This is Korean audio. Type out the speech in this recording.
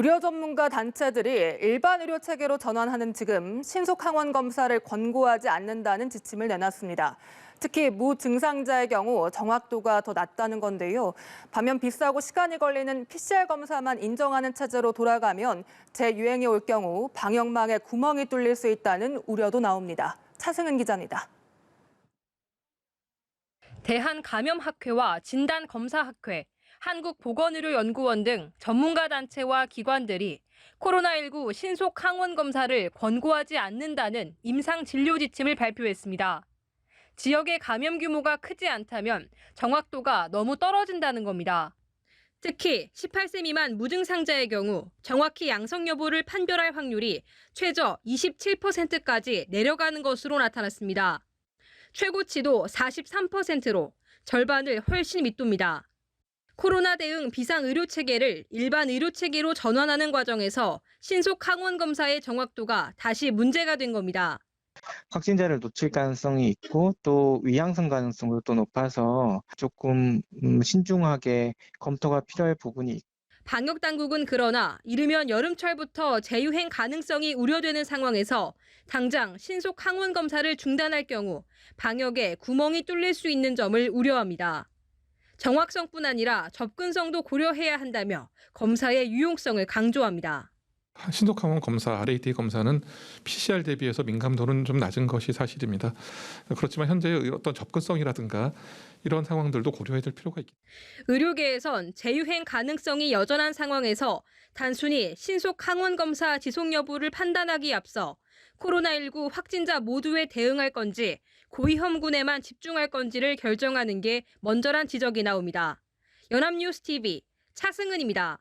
의료 전문가 단체들이 일반 의료 체계로 전환하는 지금 신속 항원 검사를 권고하지 않는다는 지침을 내놨습니다. 특히 무증상자의 경우 정확도가 더 낮다는 건데요. 반면 비싸고 시간이 걸리는 PCR 검사만 인정하는 체제로 돌아가면 재유행이 올 경우 방역망에 구멍이 뚫릴 수 있다는 우려도 나옵니다. 차승은 기자입니다. 대한감염학회와 진단검사학회, 한국보건의료연구원 등 전문가 단체와 기관들이 코로나19 신속 항원 검사를 권고하지 않는다는 임상 진료 지침을 발표했습니다. 지역의 감염 규모가 크지 않다면 정확도가 너무 떨어진다는 겁니다. 특히 18세 미만 무증상자의 경우 정확히 양성 여부를 판별할 확률이 최저 27%까지 내려가는 것으로 나타났습니다. 최고치도 43%로 절반을 훨씬 밑돕니다. 코로나 대응 비상의료체계를 일반 의료체계로 전환하는 과정에서 신속 항원 검사의 정확도가 다시 문제가 된 겁니다. 확진자를 놓칠 가능성이 있고 또 위양성 가능성도 또 높아서 조금 신중하게 검토가 필요할 부분이 있습니다. 방역 당국은 그러나 이르면 여름철부터 재유행 가능성이 우려되는 상황에서 당장 신속 항원 검사를 중단할 경우 방역에 구멍이 뚫릴 수 있는 점을 우려합니다. 정확성뿐 아니라 접근성도 고려해야 한다며 검사의 유용성을 강조합니다. 신속 항원 검사, RAT 검사는 PCR 대비해서 민감도는 좀 낮은 것이 사실입니다. 그렇지만 현재의 어떤 접근성이라든가 이런 상황들도 고려해야 될 필요가 있습니다. 의료계에선 재유행 가능성이 여전한 상황에서 단순히 신속 항원 검사 지속 여부를 판단하기 앞서 코로나19 확진자 모두에 대응할 건지 고위험군에만 집중할 건지를 결정하는 게 먼저란 지적이 나옵니다. 연합뉴스 TV 차승은입니다.